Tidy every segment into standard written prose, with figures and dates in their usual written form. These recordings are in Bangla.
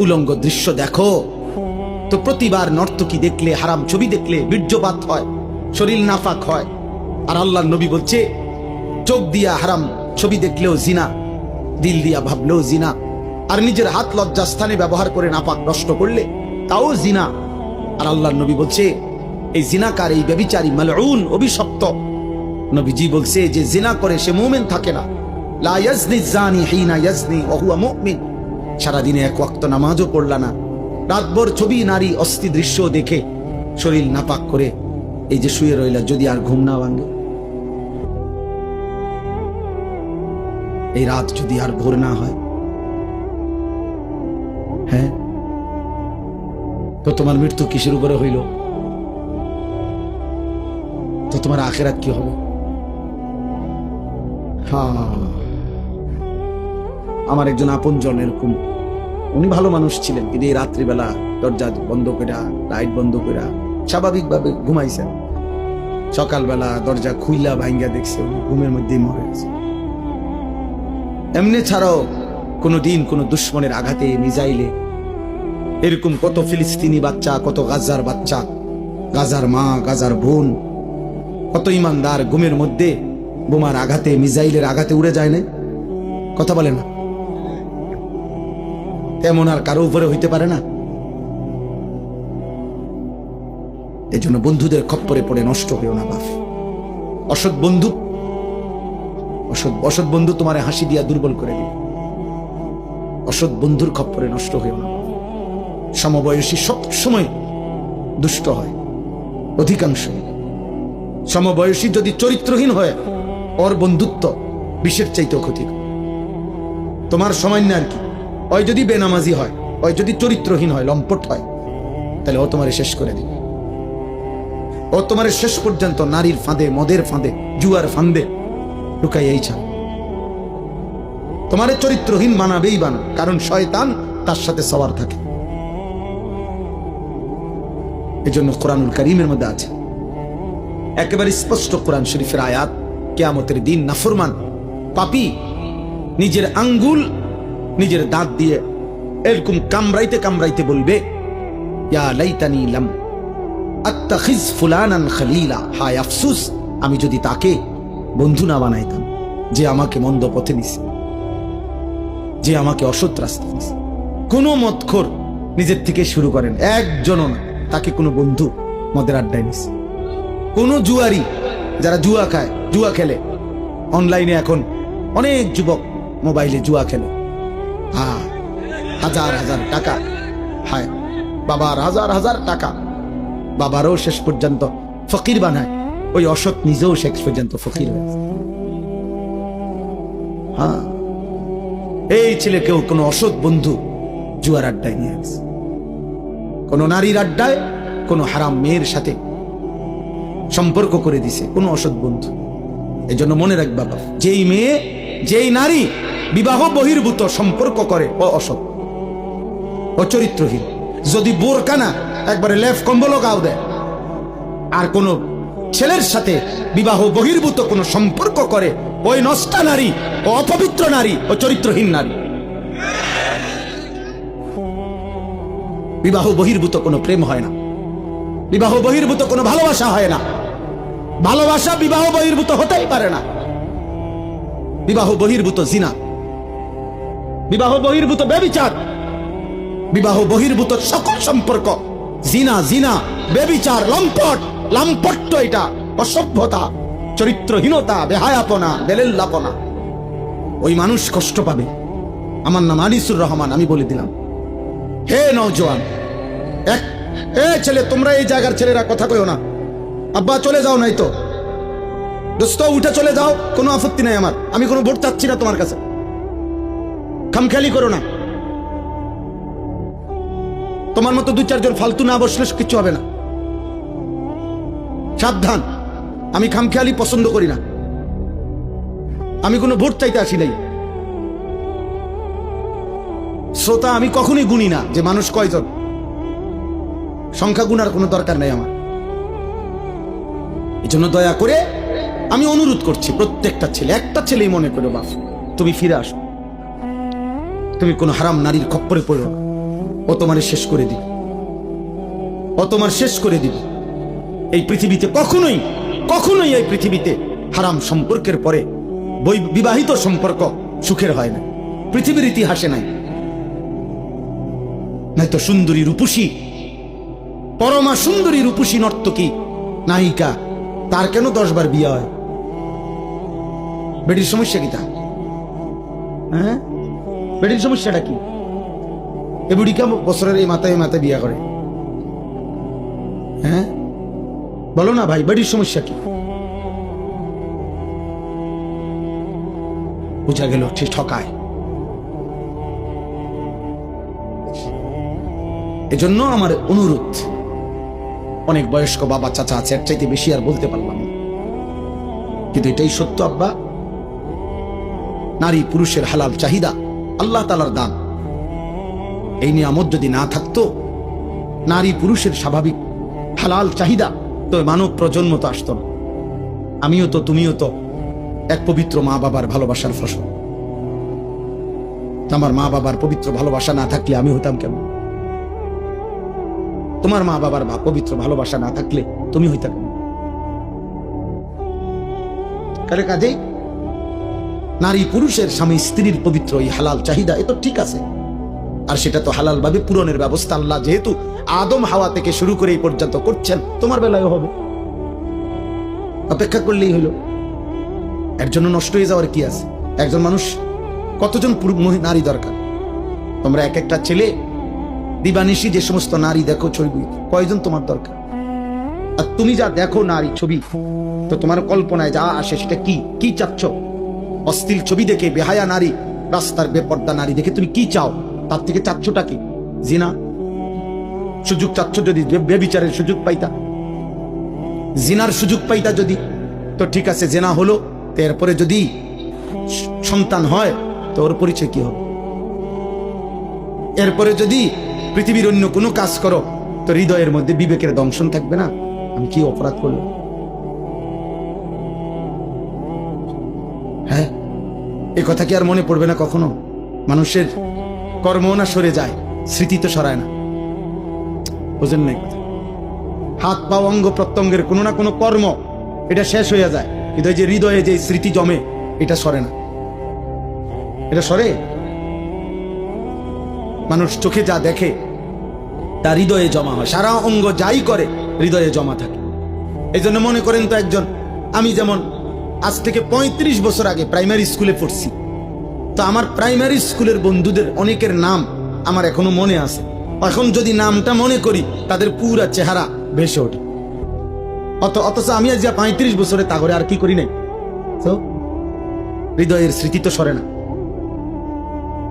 উলঙ্গ দৃশ্য দেখো তো প্রতিবার নর্তকী দেখলে, হারাম ছবি দেখলে বীর্যপাত হয়, শরীর নাফাক হয়। আর আল্লাহর নবী বলছে চোখ দিয়া হারাম ছবি দেখলেও জিনা, দিল দিয়া ভাবলেও জিনা, আর নিজের হাত লজ্জাস্থানে ব্যবহার করে নাপাক নষ্ট করলে তাও জিনা। আর আল্লাহর নবী বলছে এই জিনাকার, এই ব্যভিচারী মালউন, অভিশপ্ত। নবীজি বলছে যে জিনা করে সে মুমিন থাকে না। লা ইয়াজনি জানি হিনা ইয়াজনি ওয়া হুয়া মুমিন। সারাদিনে এক ওয়াক্ত নামাজও পড়লা না, রাতভর ছবি, নারী, অস্থি দৃশ্য দেখে শরীর নাপাক করে এই যে শুয়ে রইলা, যদি আর ঘুম না ভাঙে, এই রাত যদি আর ভোর না হয়, হ্যাঁ, তো তোমার মৃত্যু কিসের উপরে হইল? তো তোমার আখিরাত কি হবে? আমার একজন আপনজন এরকম, উনি ভালো মানুষ ছিলেন, কিন্তু এই রাত্রিবেলা দরজা বন্ধ করে, লাইট বন্ধ করে স্বাভাবিকভাবে ঘুমাইছেন। সকালবেলা দরজা খুইলা ভাঙ্গা দেখছে উনি ঘুমের মধ্যেই মরে গেছে। এমনি ছাড়াও কোনো দিন কোনো দুশ্মনের আঘাতে, মিজাইলে, এরকম কত ফিলিস্তিনি বাচ্চা, কত গাজার বাচ্চা, গাজার মা, গাজার বোন, কত ইমানদার ঘুমের মধ্যে বোমার আঘাতে, মিজাইলের আঘাতে উড়ে যায় না? কথা বলে না? তেমন আর কারো উপরে হইতে পারে না। এই জন্য বন্ধুদের খপ্পরে পড়ে নষ্ট হইও না বাপ। অসৎ বন্ধু, অসৎ বন্ধু তোমার হাসি দিয়া দুর্বল করে দিবে। অসৎ বন্ধুর খপ্পরে নষ্ট হইও না। সমবয়সী সব সময় দুষ্ট হয়, অধিকাংশ। সমবয়সী যদি চরিত্রহীন হয়, ওর বন্ধুত্ব বিষের চাইতেও ক্ষতিকর। তোমার সময় না আর কি, ওই যদি বেনামাজি হয়, ওই যদি চরিত্রহীন হয়, লম্পট হয়, তাহলে ও তোমারে শেষ করে দিবে। ও তোমারে শেষ পর্যন্ত নারীর ফাঁদে, মদের ফাঁদে, জুয়ার ফাঁদে ঢুকাইয়াই চায়। তোমারে চরিত্রহীন বানাবেই বানা, কারণ শয়তান তার সাথে সবার থাকে। এই জন্য কোরআনুল কারীমের মধ্যে আছে একেবারে স্পষ্ট, কোরআন শরীফের আয়াত, কিয়ামতের দিন নাফরমান পাপী নিজের আঙ্গুল নিজের দাঁত দিয়ে এরকম কামড়াইতে কামড়াইতে বলবে, ইয়া লাইতানি লাম আত্তাখিজ ফুলানান খলিলা, হায় আফসোস আমি যদি তাকে বন্ধু না বানাইতাম, যে আমাকে মন্দ পথে নিছে, যে আমাকে অসৎ রাস্তা নিছে। কোন মদখোর নিজের থেকে শুরু করেন, একজনও না, তাকে কোনো বন্ধু মদের আড্ডায় নিছে। কোন জুয়ারি, যারা জুয়া খায়, জুয়া খেলে, অনলাইনে এখন অনেক যুবক মোবাইলে জুয়া খেলে, হাজার হাজার টাকা, হায় বাবার হাজার হাজার টাকা, বাবারও শেষ পর্যন্ত ফকির বানায়, ওই অসৎ নিজেও শেষ পর্যন্ত ফকির হয়েছে। এই ছেলেকেও কোনো অসৎ বন্ধু জুয়ার আড্ডায় নিয়ে গেছে, কোনো নারীর আড্ডায়, কোনো হারাম মেয়ের সাথে সম্পর্ক করে দিছে কোনো অসৎ বন্ধু। এই জন্য মনে রাখ বাবা, যেই মেয়ে, যেই নারী বিবাহ বহির্ভূত সম্পর্ক করে, ও অসৎ, ও চরিত্রহীন। যদি বোরকা না, একবারে লেফ কম্বল গাও দেয়, আর কোন ছেলের সাথে বিবাহ বহির্ভূত কোনো সম্পর্ক করে, ওই নষ্টা নারী, ও অপবিত্র নারী, ও চরিত্রহীন নারী। বিবাহ বহির্ভূত কোনো প্রেম হয় না, বিবাহ বহির্ভূত কোনো ভালোবাসা হয় না, ভালোবাসা বিবাহ বহির্ভূত হতেই পারে না। বিবাহ বহির্ভূত জিনা, বিবাহ বহির্ভূত ব্যভিচার, বিবাহ বহির্ভূত সকল সম্পর্ক জিনা, জিনা, ব্যভিচার, লম্পট, লাম্পট্য, এটা অসভ্যতা, চরিত্রহীনতা, বেহায়াপনা, বেলেল্লাপনা। ওই মানুষ কষ্ট পাবে। আমার নাম আনিসুর রহমান, আমি বলে দিলাম, হে নওজোয়ান, ছেলে, তোমরা এই জায়গার ছেলেরা কথা কইও না, আব্বা চলে যাও, নাই তো দোস্ত উঠে চলে যাও, কোনো আপত্তি নাই আমার, আমি কোনো ভোট চাচ্ছি না তোমার কাছে, খামখেয়ালি করো না। তোমার মতো দুই চারজন ফালতু না বসলে কিছু হবে না, সাবধান। আমি খামখেয়ালি পছন্দ করি না, আমি কোনো ভোট চাইতে আসি নাই। শ্রোতা আমি কখনোই গুনি না যে মানুষ কয়জন, সংখ্যা গুনার কোনো দরকার নেই আমার। এই জন্য দয়া করে আমি অনুরোধ করছি, প্রত্যেকটা ছেলে, একটা ছেলেই মনে করো বাপ, তুমি ফিরে আসো, তুমি কোনো হারাম নারীর খপ্পরে পড়ো না। ও তোমারে শেষ করে দিবে, ও তোমার শেষ করে দিবে। এই পৃথিবীতে কখনোই কখনোই এই পৃথিবীতে হারাম সম্পর্কের পরে বিবাহিত সম্পর্ক সুখের হয় না, পৃথিবীর ইতিহাসে নাই। নয়তো সুন্দরী রূপসী, পরমা সুন্দরী রূপসী নর্তকী নায়িকা, তার কেন 10 বার বিয়ে হয়? বেটির সমস্যা কি তা? হ্যাঁ, বেটির সমস্যাটা কি? এ বুড়ি কেমন বছরের এই মাথায় মাথায় বিয়ে করে? হ্যাঁ বলো না ভাই, বেটির সমস্যা কি? বুঝা গেল সে ঠকায়। এজন্য আমার অনুরোধ, অনেক বয়স্ক বাবা চাচা আছে, এর চাইতে বেশি আর বলতে পারলাম না, কিন্তু এটাই সত্য আব্বা। নারী পুরুষের হালাল চাহিদা আল্লাহ তাআলার দান। এই নিয়ামত যদি না থাকতো, নারী পুরুষের স্বাভাবিক হালাল চাহিদা, তো মানব প্রজন্ম তো আসতো না। আমিও তো, তুমিও তো এক পবিত্র মা বাবার ভালোবাসার ফসল। আমার মা বাবার পবিত্র ভালোবাসা না থাকলে আমি হতাম কেমন? তোমার মা বাবার পবিত্র ভালোবাসা না থাকলে তুমি হইতা কেমন? কাজেই নারী পুরুষের স্বামী স্ত্রীর পবিত্র এই হালাল চাহিদা, এ তো ঠিক আছে। আর সেটা তো হালাল ভাবে পূরণের ব্যবস্থা আল্লাহ যেহেতু আদম হাওয়া থেকে শুরু করে এই পর্যন্ত করছেন, তোমার বেলায় হবে। অপেক্ষা করলেই হলো। এর জন্য নষ্ট হয়ে যাওয়ার কি আছে? একজন মানুষ কতজন নারী দরকার? তোমরা এক একটা ছেলে দিবানিশি যে সমস্ত নারী দেখো ছবি, কয়জন তোমার দরকার? আর তুমি যা দেখো নারী ছবি, তো তোমার কল্পনায় যা আসে সেটা কি? কি চাচ্ছ? অশ্লীল ছবি দেখে, বেহায়া নারী, রাস্তার বেপর্দা নারী দেখে তুমি কি চাও? তার থেকে চাচ্ছটা কি? জিনা। সুযোগ চাচ্ছ যদি বেবিচারের সুযোগ পাইতা, জিনার সুযোগ পাইতা যদি, তো ঠিক আছে, জেনা হলো, এরপরে যদি সন্তান হয় তো ওর পরিচয় কি হবে? এরপরে যদি পৃথিবীর অন্য কোনো কাজ করো, তো হৃদয়ের মধ্যে বিবেকের দংশন থাকবে না, আমি কি অপরাধ করলাম? হ্যাঁ, এ কথা কি আর মনে পড়বে না কখনো? মানুষের কর্ম না সরে যায়, স্মৃতি তো সরায় না। বুঝেন না কথা? হাত পা অঙ্গ প্রত্যঙ্গের কোনো না কোনো কর্ম এটা শেষ হয়ে যায়, কিন্তু যে হৃদয়ে যে স্মৃতি জমে, এটা সরে না। এটা সরে? মানুষ চোখে যা দেখে তা হৃদয়ে জমা হয়, সারা অঙ্গ যাই করে হৃদয়ে জমা থাকে। এই জন্য মনে করেন তো, একজন, আমি যেমন আজ থেকে 35 বছর আগে প্রাইমারি স্কুলে পড়ছি, তো আমার প্রাইমারি স্কুলের বন্ধুদের অনেকের নাম আমার এখনো মনে আছে। এখন যদি নামটা মনে করি, তাদের পুরা চেহারা ভেসে ওঠে। অথচ আমি আজ 35 বছরে তা করে আর কি করি নাই, তো হৃদয়ের স্মৃতি তো সরে না।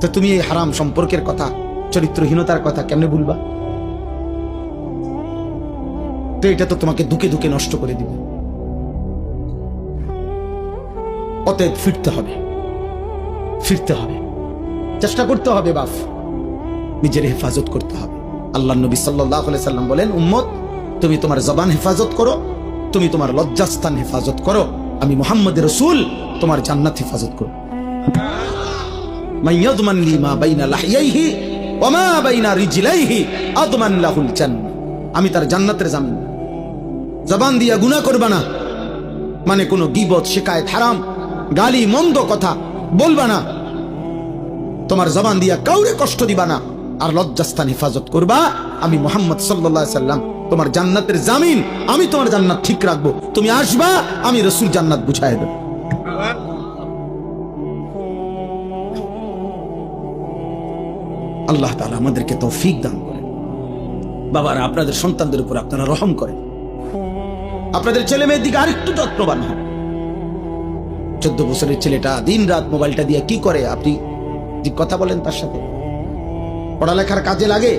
তো তুমি এই হারাম সম্পর্কের কথা, চরিত্রহীনতার কথা কেমনে ভুলবা? তো এটা তো তোমাকে দুকে দুকে নষ্ট করে দিবে। অতএব ফিরতে হবে, ফিরতে হবে, চেষ্টা করতে হবে বাপ, নিজের হেফাজত করতে হবে। আল্লাহ নবী সাল্লাল্লাহু আলাইহি সাল্লাম বলেন, উম্মত, তুমি তোমার জবান হেফাজত করো, তুমি তোমার লজ্জাস্থান হেফাজত করো, আমি মুহাম্মদ রাসূল তোমার জান্নাত হেফাজত করো। মাইয়াদমান লি মা বাইনা লাহইয়াইহি ওয়া মা বাইনা রিজলাইহি আদমান লাহুল জান্নাহ। আমি তার জান্নাতের জামিন। জবান দিয়া গুনাহ করবা না, মানে কোনো গীবত, শিকায়েত, হারাম, গালি, মন্দ কথা বলবা না, তোমার জবান দিয়া কাউরে কষ্ট দিবা না, আর লজ্জাস্থান হেফাজত করবা। আমি মুহাম্মদ সাল্লাল্লাহু আলাইহি সাল্লাম তোমার জান্নাতের জামিন, আমি তোমার জান্নাত ঠিক রাখবো। তুমি আসবা, আমি রাসূল জান্নাত বুঝাই দেব। আল্লাহ তাআলা আমাদেরকে তৌফিক দান করেন। বাবারা, আপনাদের সন্তানদের উপর আপনারা রহম করেন, আপনাদের ছেলে মেয়ের দিকে আরেকটু যত্নবান হন। 14 বছরের ছেলেটা দিন রাত মোবাইলটা দিয়ে কি করে? আপনি কথা বলেন তার সাথে, পড়ালেখার কাজে লাগে?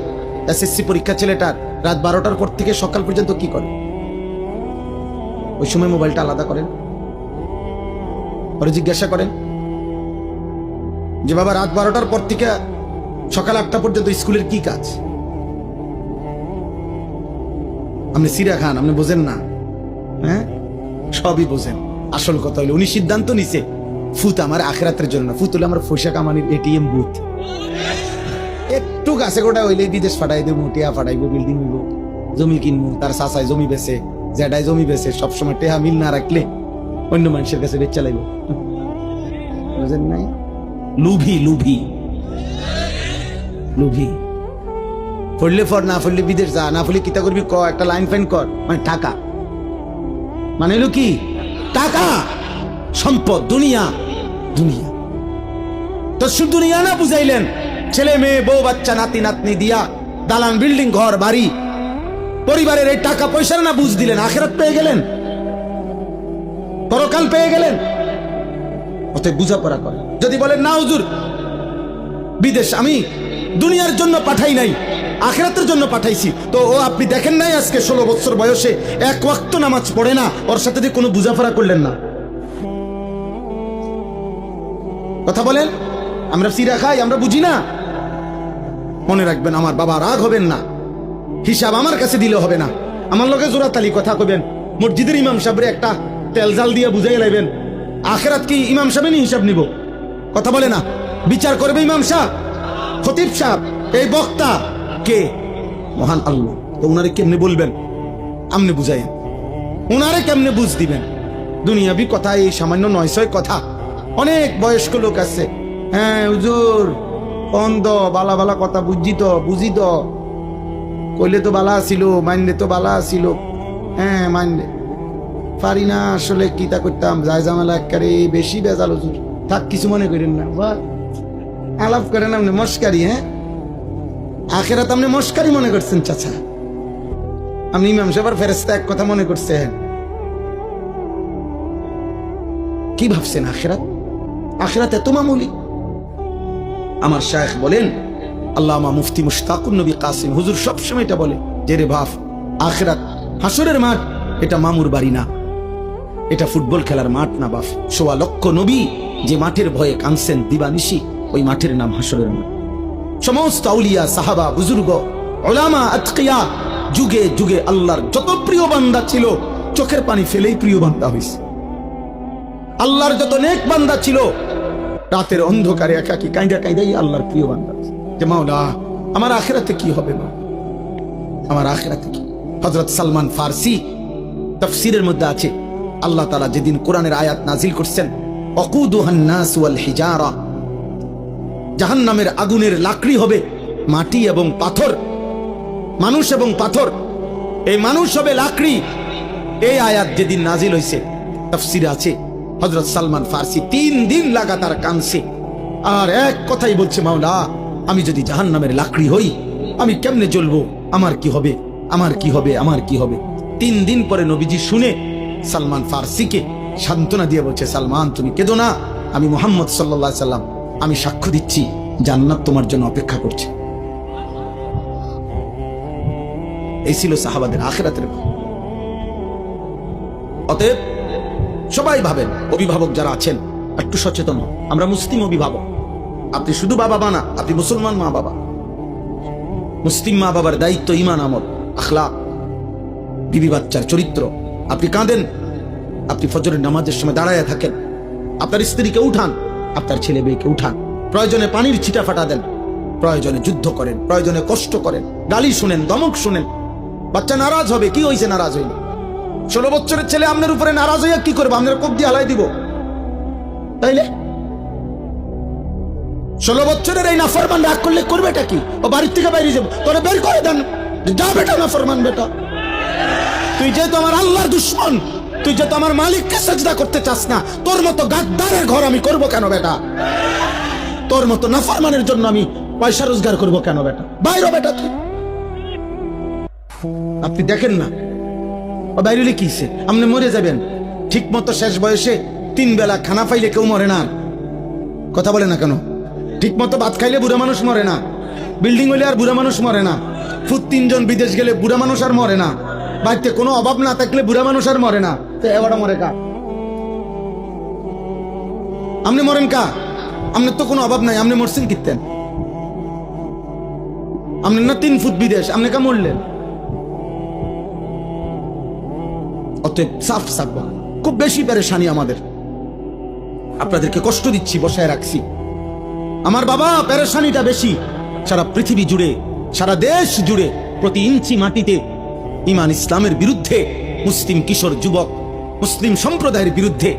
এসএসসি পরীক্ষা ছেলেটার রাত 12টার পর থেকে সকাল পর্যন্ত কি করে? ওই সময় মোবাইলটা আলাদা করেন, পরে জিজ্ঞাসা করেন যে বাবা, রাত 12টার পর থেকে সকাল 8টা পর্যন্ত স্কুলের কি কাজ? আপনি সিরা খান, আপনি বোঝেন না? হ্যাঁ, সবই বোঝেন। আসল কথা হলো, উনি সিদ্ধান্ত নিছে ফুত আমার আখিরাতের জন্য না, ফুত হলো আমার পয়সা কামানির এটিএম বুথ। একটু আছে গোটা হইলে বিদেশ ফাটাই দেবো, টেহা ফাটাইবো, বিল্ডিং হইব, জমি কিনবো, তার চাচায় জমি বেচে, জ্যাডায় জমি বেচে, সবসময় টেহা মিল না রাখলে অন্য মানুষের কাছে বেচা লাগবে। বুঝেন নাই? লুভি লুভি লুভি। পড়লে ফর, না পড়লে বিদেশ যা, না পড়লে কিতা করবি ক, একটা লাইন ফাইন কর, মানে টাকা, মানে হলো কি টাকা, সম্পদ, দুনিয়া। দুনিয়া তো শুধু দুনিয়া না বুঝাইলেন, ছেলে মেয়ে বউ বাচ্চা নাতি নাতনি দিয়া দালান বিল্ডিং ঘর বাড়ি পরিবারের এই টাকা পয়সার না বুঝ দিলেন, আখিরাত পেয়ে গেলেন, পরকাল পেয়ে গেলেন। অতএব বুঝাপড়া করে। যদি বলেন না হুজুর বিদেশ আমি দুনিয়ার জন্য পাঠাই নাই, আখিরাতের জন্য পাঠাইছি, তো ও আপনি দেখেন নাই আজকে 16 বছর বয়সে এক ওয়াক্ত নামাজ পড়ে না, ওর সাথে দিয়ে কোনো বুঝাপড়া করলেন না। কথা বলেন, আমরা সিরা খাই, আমরা বুঝি না। মনে রাখবেন, আমার বাবা রাগ হবেন না, হিসাব আমার কাছে দিলে হবে না। আমার লগে জোরাতালি কথা কবেন, মসজিদের ইমাম সাহেবরে একটা তেল জাল দিয়ে বুঝাই লাইবেন। আখিরাত কি ইমাম সাহেবেরই হিসাব নিব? কথা বলে না, বিচার করবে ইমাম সাহেব, খতিব সাহেব, এই বক্তা কে? মহান আল্লাহ। তো উনারে কেমনে বলবেন? আমনে বুঝাইন, উনারে কেমনে বুঝ দিবেন? দুনিয়াবি কথা, এই সামান্য 900 কথা। অনেক বয়স্ক লোক আছে, হ্যাঁ হুজুর অন্ধ, বালা বালা কথা বুঝি তো কইলে তো বালা ছিল, মাইনলে তো বালা ছিল, হ্যাঁ মাইনলে পারি না আসলে, কিতা করতাম, যায় জামালা একেবারে বেশি বেজাল হুজুর। থাক, কিছু মনে করেন না, আলাপ করেন আপনি মস্কারি। হ্যাঁ, আখেরাত আপনি মস্কারি মনে করছেন চাচা, আপনি ইমাম সাহেবের ফেরেশতা এক কথা মনে করছেন। কি ভাবছেন আখেরাত? আখেরাত এত মামুলি? আমার শায়েখ বলেন, আল্লামা মুফতি মুশতাকুন নবী কাসিম হুজুর সবসময় এটা বলে যে রে বাপ, আখেরাত হাসরের মাঠ, এটা মামুর বাড়ি না, এটা ফুটবল খেলার মাঠ না বাপ। 1.25 লক্ষ নবী যে মাঠের ভয়ে কাঁদছেন দিবানিশি, ওই মাঠের নাম হাসরের মাঠ। সমস্ত আউলিয়া সাহাবা বুজুর্গ উলামা আতকিয়া যুগে যুগে আল্লাহর যত প্রিয় বান্দা ছিল, চোখের পানি ফেলেই প্রিয় বান্দা হইছে। আল্লাহর যত নেক বান্দা ছিল, রাতের অন্ধকারে একাকি কাঁদা কাঁদাই আল্লাহর প্রিয় বান্দা, যে মাওলা আমার আখিরাতে কি হবে, মা আমার আখিরাতে কি? হযরত সালমান ফারসি তাফসীরের মধ্যে আছে, আল্লাহ তাআলা যেদিন কোরআনের আয়াত নাজিল করছেন, ওয়াকুদুহান নাস ওয়াল হিজারা, জাহান্নামের আগুনের লাকড়ি হবে মাটি এবং পাথর, মানুষ এবং পাথর, এই মানুষ হবে লাকড়ি। এই আয়াত যেদিন নাজিল হইছে, তাফসীরে আছে হযরত সালমান ফারসি 3 দিন লাগাতার কাঁদছে, আর এক কথাই বলছে, মাওলা আমি যদি জাহান্নামের লাকড়ি হই, আমি কেমনে জ্বলবো, আমার কি হবে, আমার কি হবে, আমার কি হবে। 3 দিন পরে নবীজি শুনে সালমান ফারসিকে সান্ত্বনা দিয়ে বলছে, সালমান তুমি কেঁদো না, আমি মুহাম্মদ সাল্লাল্লাহু আলাইহি সাল্লাম, আমি সাক্ষ্য দিচ্ছি জান্নাত তোমার জন্য অপেক্ষা করছে। এই ছিল সাহাবাদের আখিরাতের। অতএব সবাই ভাবেন, অভিভাবক যারা আছেন একটু সচেতন। আমরা মুসলিম অভিভাবক, আপনি শুধু বাবা মা না, আপনি মুসলমান মা বাবা। মুসলিম মা বাবার দায়িত্ব ঈমান, আমল, আখলাক, বিবি বাচ্চার চরিত্র। আপনি কাঁদেন, আপনি ফজরের নামাজের সময় দাঁড়ায় থাকেন, আপনার স্ত্রীকে উঠান, আপনার ছেলে মেয়েকে উঠান, প্রয়োজনে পানির ছিটা ফাটা দেন, প্রয়োজনে যুদ্ধ করেন, প্রয়োজনে কষ্ট করেন, গালি শুনেন, ধমক শুনেন। বাচ্চা নারাজ হবে, কি হয়েছে নারাজ হইলে? 16 বছরের ছেলে আপনার উপরে নারাজ হইয়া কি করবো? আপনার কোপ দিয়ে হালাই দিব, তাইলে 16 বছরের এই নাফরমান রাগ করলে করবেটা কি? ও বাড়ির থেকে বাইরে যাবো, তোরে বের করে দেন, যা বেটা নাফরমান বেটা, তুই যেহেতু আমার আল্লাহর দুশ্মন, তুই যেহেতু আমার মালিককে সাজদা করতে চাস না, তোর মতো গাদ্দারের ঘর আমি করব কেন বেটা? তোর মতো নাফরমানের জন্য আমি পয়সা রোজগার করব কেন বেটা? বাইরে বেটা তুই। আপনি দেখেন না ও বাইরে কিছে, আপনি মরে যাবেন। ঠিক মতো শেষ বয়সে 3 বেলা খানা পাইলে কেউ মরে না। কথা বলে না কেন? ঠিক মতো ভাত খাইলে বুড়া মানুষ মরে না, বিল্ডিং হইলে আর বুড়া মানুষ মরে না, ফুট 3 জন বিদেশ গেলে বুড়া মানুষ আর মরে না, বাড়িতে কোনো অভাব না থাকলে বুড়া মানুষ আর মরে না। তো এবারটা মরে কা? আপনি মরেন কা? আপনার তো কোনো অভাব নাই, আপনি মরছেন কিতেন? আপনার না 3 ফুট বিদেশ, আপনি কা মরলেন? অতএব সাফ সাফ, খুব বেশি পেরেশানি আমাদের, আপনাদেরকে কষ্ট দিচ্ছি, বসায় রাখছি। আমার বাবা পেরেশানিটা বেশি, সারা পৃথিবী জুড়ে, সারা দেশ জুড়ে, প্রতি ইঞ্চি মাটিতে ঈমান ইসলামের বিরুদ্ধে, মুসলিম কিশোর যুবক, মুসলিম সম্প্রদায়ের বিরুদ্ধে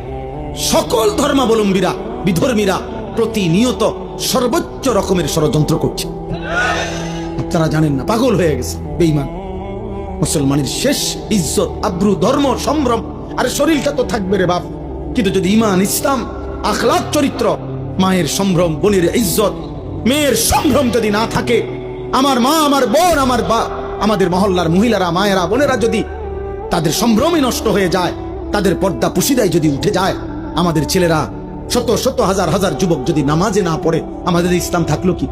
সকল ধর্মাবলম্বীরা, বিধর্মীরা প্রতিনিয়ত সর্বোচ্চ রকমের ষড়যন্ত্র করছে। আপনারা জানেন না, পাগল হয়ে গেছে বেঈমান। মুসলমানের শেষ ইজ্জত, আব্রু, ধর্ম, সম্ভ্রম, আর শরীরটা তো থাকবে রে বাপ, কিন্তু যদি ঈমান, ইসলাম, আখলাক, চরিত্র, মায়ের সম্ভ্রম, বোনের ইজ্জত, মেয়ের সম্ভ্রম যদি না থাকে, আমার মা, আমার বোন, আমাদের মহল্লার মহিলারা, মায়েরা, বোনেরা যদি তাদের সম্ভ্রমই নষ্ট হয়ে যায়, তাদের পর্দা পুশিদায় যদি উঠে যায়, আমাদের ছেলেরা শত শত হাজার হাজার যুবক যদি নামাজে না পড়ে, আমাদের ইসলাম থাকলো কি?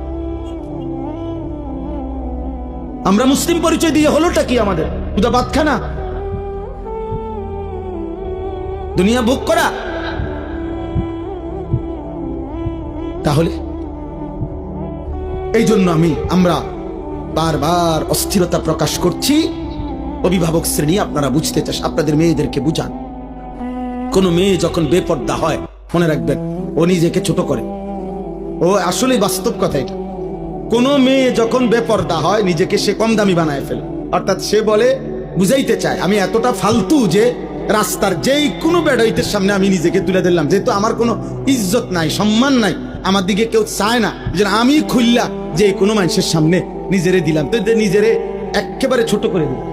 আমরা মুসলিম পরিচয় দিয়ে হলোটা কি আমাদের? খুদা ভাত খানা, দুনিয়া ভোগ করা। তাহলে এই জন্য আমরা বারবার অস্থিরতা প্রকাশ করছি। অভিভাবক শ্রেণী, আপনারা বুঝতে চান, আপনাদের মেয়েদেরকে বুঝান। কোন মেয়ে যখন বেপর্দা হয়, মনে রাখবেন, ও নিজেকে ছোট করে। ও আসলে বাস্তব কথা এটা। কোন মেয়ে যখন বেপর্দা হয়, নিজেকে সে কম দামি বানায় ফেলে। অর্থাৎ সে বলে, বুঝাইতে চায়, আমি এতটা ফালতু যে রাস্তার যেই কোনো বেড়াইতের সামনে আমি নিজেকে তুলে দিলাম, যেহেতু আমার কোনো ইজ্জত নাই, সম্মান নাই, আমার দিকে কেউ চায় না, যে আমি খুললা যে কোনো মানুষের সামনে নিজেরে দিলাম, তো নিজেরে একেবারে ছোট করে দিলাম।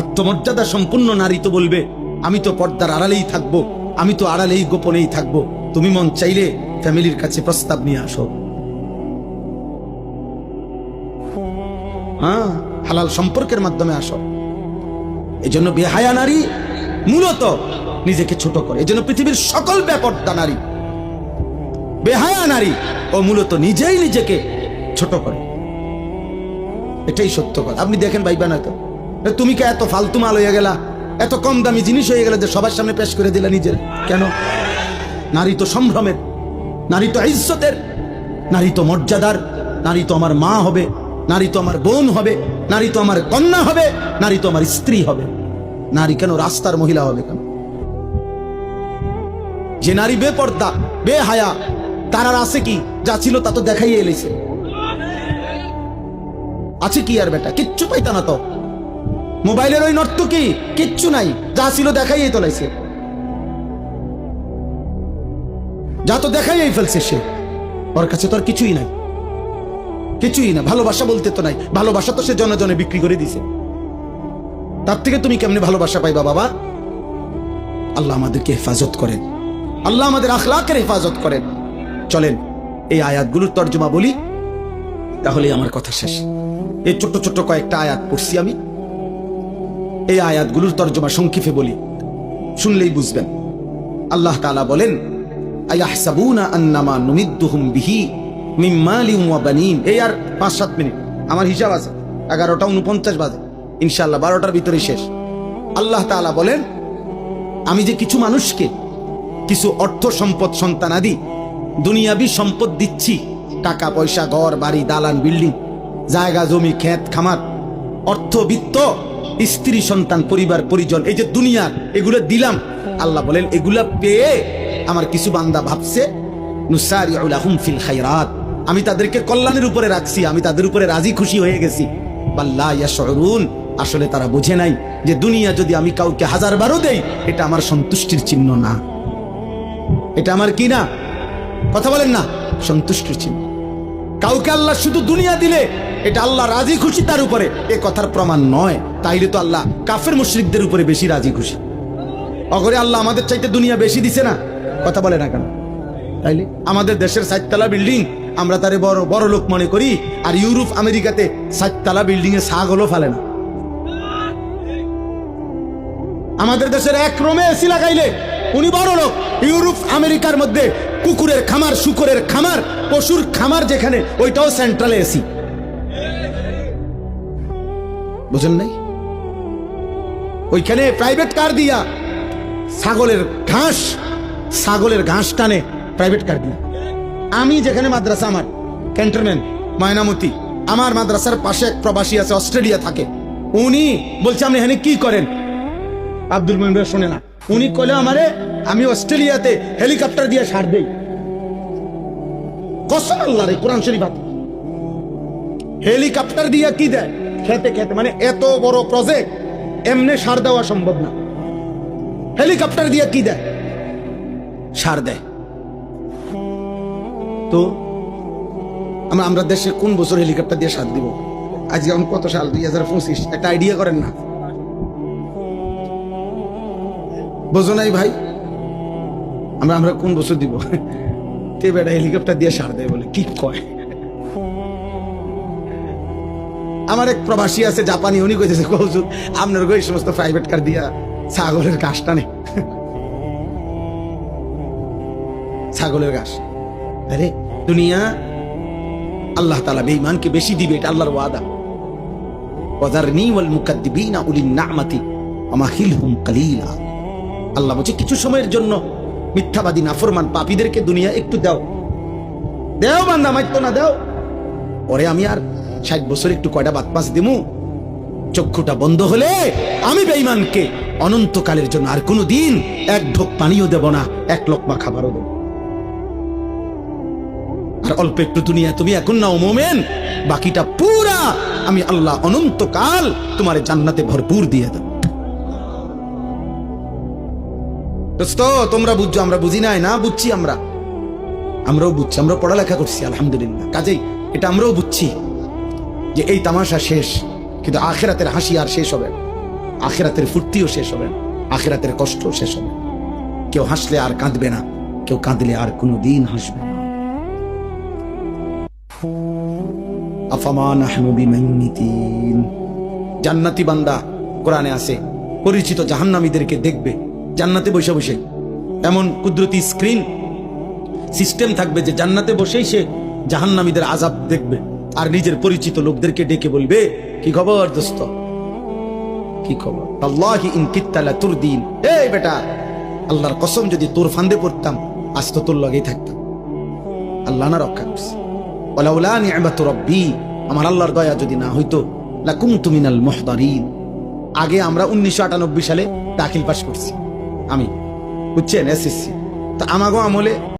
আত্মমর্যাদা সম্পূর্ণ নারী তো বলবে, আমি তো পর্দার আড়ালেই থাকবো, আমি তো আড়ালেই গোপনেই থাকবো। তুমি মন চাইলে ফ্যামিলির কাছে প্রস্তাব নিয়ে আসো, হ্যাঁ, হালাল সম্পর্কের মাধ্যমে আসো। এই জন্য বেহায়া নারী মূলত নিজেকে ছোট করে। এই জন্য পৃথিবীর সকল বেপর্দা নারী, বেহায়া নারী, ও মূলত নিজেই নিজেকে ছোট করে। এটাই সত্য কথা। আপনি দেখেন ভাইবা না তো, তুমি কে এত ফালতু মাল হয়ে গেলা, এত কম দামি জিনিস হয়ে গেল যে সবার সামনে পেশ করে দিলা নিজের? কেন? নারী তো সম্ভ্রমের, নারী তো ইজ্জতের, নারী তো মর্যাদার, নারী তো আমার মা হবে, নারী তো আমার বোন হবে, নারী তো আমার কন্যা হবে, নারী তো আমার স্ত্রী হবে। নারী কেন রাস্তার মহিলা হবে কেন? যে নারী বেপর্দা, বেহায়া, তার আর আছে কি? যা ছিল তা তো দেখাইয়ে এলেছে। আছে কি আর বেটা? কিচ্ছু পাইতা না তো। মোবাইলের ওই নর্তকী কিচ্ছু নাই, যা ছিল দেখাইয়ে তোলাইছে, যা তো দেখাইয়ে ফেলছে সে। ওর কাছে তো আর কিছুই নাই, কিছুই না। ভালোবাসা বলতে তো নাই, ভালোবাসা তো সে জনে জনে বিক্রি করে দিছে। তার থেকে তুমি কেমনে ভালোবাসা পাইবা বাবা? আল্লাহ আমাদেরকে হেফাজত করেন, আল্লাহ আমাদের আখলাকের হেফাজত করেন। চলেন এই আয়াতগুলোর তর্জমা বলি, তাহলে আমার কথা শেষ। এই ছোট্ট ছোট্ট কয়েকটা আয়াত পড়ছি আমি, এই আয়াতগুলোর তর্জমা সংক্ষেপে বলি, শুনলেই বুঝবেন। আল্লাহ তাআলা বলেন, আয়াহসাবুনা আন্নামা নুমিদ্দুহুম বিহি মিন মালিন ওয়া বানিন। এই আর 5-7 মিনিট, আমার হিসাব আছে 11:49 বাজে, ইনশাআল্লাহ 12টার ভিতরে শেষ। আল্লাহ তাআলা বলেন, আমি যে কিছু মানুষকে কিছু অর্থ সম্পদ, সন্তানাদি, দুনিয়াবি সম্পদ দিচ্ছি, টাকা পয়সা, ঘর বাড়ি, দালান, বিল্ডিং, জায়গা জমি, ক্ষেত খামার, অর্থ বিত্ত, স্ত্রী সন্তান, পরিবার পরিজন, এই যে দুনিয়া, এগুলো দিলাম। আল্লাহ বলেন, এগুলা পেয়ে আমার কিছু বান্দা ভাবছে, নুসারিউ লাহুম ফিল খায়রাত, আমি তাদেরকে কল্যাণের উপরে রাখছি, আমি তাদের উপরে রাজি খুশি হয়ে গেছি। বাল্লা ইয়াশউরুন, আসলে তারা বুঝে নাই যে দুনিয়া যদি আমি কাউকে 1000 বারও দেই, এটা আমার সন্তুষ্টির চিহ্ন না। এটা আমার কি না? কথা বলেন না, সন্তুষ্টির চিহ্ন। কাউকে আল্লাহ শুধু দুনিয়া দিলে এটা আল্লাহ রাজি খুশি তার উপরে, এ কথার প্রমাণ নয়। তাইলে তো আল্লাহ কাফের মুশরিকদের উপরে বেশি রাজি খুশি। অগরে আল্লাহ আমাদের চাইতে দুনিয়া বেশি দিছে না? কথা বলে না কেন? তাইলে আমাদের দেশের 7 তলা বিল্ডিং আমরা তারে বড় বড় লোক মনে করি, আর ইউরোপ আমেরিকাতে 7 তলা বিল্ডিং এ ছাগলও ফেলে না। আমাদের দেশের এক রুমে এসি লাগাইলে উনি বড় লোক, ইউরোপ আমেরিকার মধ্যে কুকুরের খামার, শুকরের খামার, পশুর খামার যেখানে, ওইটাও সেন্ট্রালে এসি। বুঝেন নাই? ওইখানে প্রাইভেট কার দিয়া ছাগলের ঘাস টানে প্রাইভেট কার দিয়া। আমি যেখানে মাদ্রাসা, আমার ক্যান্টনমেন্ট ময়নামতি, আমার মাদ্রাসার পাশে এক প্রবাসী আছে, অস্ট্রেলিয়া থাকে। উনি বলছে, আপনি এখানে কি করেন? আব্দুল মুমিন ভাই শোনে না, উনি কলে আমারে, আমি অস্ট্রেলিয়াতে হেলিকপ্টার দিয়ে সার দেই। কসম আল্লাহর, কোরআন শরীফ হেলিকপ্টার দিয়ে কি দেয়? খেতে খেতে, মানে এত বড় প্রজেক্ট এমনি সার দেওয়া সম্ভব না। হেলিকপ্টার দিয়ে কি দেয়? সার দেয়। তো আমরা দেশে কোন বছর হেলিকপ্টার দিয়ে সার দিব? আজ যেমন কত সাল, 2025, একটা আইডিয়া করেন না? বোঝো নাই ভাই? আমরা কোন বছর দিব? তে বেটা হেলিকপ্টার দিয়ে সার দেয় বলে কি কয়? আমার এক প্রবাসী আছে জাপানি, উনি কইতেছে হুজুর আপনার এই সমস্ত প্রাইভেট কার দিয়া ছাগলের ঘাস টানে। ছাগলের ঘাস। আরে দুনিয়া আল্লাহ তাআলা বেঈমানকে বেশি দিবে, এটা আল্লাহর ওয়াদা। ওয়াযারনি ওয়াল মুকাদ্দিবিনা উলিন নি'মাতি আমাহিলহুম কালিলা। আল্লাহ বলছে কিছু সময়ের জন্য মিথ্যাবাদী নাফরমান পাপীদেরকে দুনিয়া একটু দাও, দেও বান্দা, মাইতো না দাও। পরে আমি আর 60 বছর একটু কয়টা বাত পাস দিমু, চক্ষুটা বন্ধ হলে আমি বেঈমানকে অনন্তকালের জন্য আর কোনো দিন এক ঢোক পানিও দেব না, এক লোকমা খাবারও দেব। আর অল্প একটু দুনিয়া তুমি এখন নাও মোমেন, বাকিটা পুরা আমি আল্লাহ অনন্তকাল তোমার জান্নাতে ভরপুর দিয়ে দেব। দোস্ত তোমরা বুঝছো, আমরা বুঝি নাই না? বুঝছি, আমরাও বুঝছি, আমরা পড়ালেখা করছি আলহামদুলিল্লাহ। কাজেই এটা আমরাও বুঝছি যে এই তামাশা শেষ, কিন্তু আখিরাতের হাসি আর শেষ হবে, আখিরাতের ফুর্তিও শেষ হবে, আখিরাতের কষ্টও শেষ হবে। কেউ হাসলে আর কাঁদবে না, কেউ কাঁদলে আর কোনো দিন হাসবে না। আফামা নাহনু বিমাইতিন। জান্নাতি বান্দা কোরআনে আছে পরিচিত জাহান্নামীদেরকে দেখবে জান্নাতে বসে বসে। এমন কুদরতি স্ক্রিন সিস্টেম থাকবে যে জান্নাতে বসেই সে জাহান্নামীদের আযাব দেখবে, আর নিজের পরিচিত লোকদেরকে ডেকে বলবে কি খবর দোস্ত, কি খবর? আল্লাহি ইন কিত্তা লাতুরদিন। এই বেটা, আল্লাহর কসম যদি তোর ফান্দে পড়তাম আজ তো তোর লগেই থাকতাম। আল্লাহ না রক্ষা করছে। ওয়ালাউলা নি'মাতু রাব্বি, আমার আল্লাহর দয়া যদি না হইতো লাকুনতু মিনাল মুহদারিন। আগে আমরা 1998 সালে দাখিল পাস করছি আমি, বুঝছেন, এসএসসি। তা আমাগো আমলে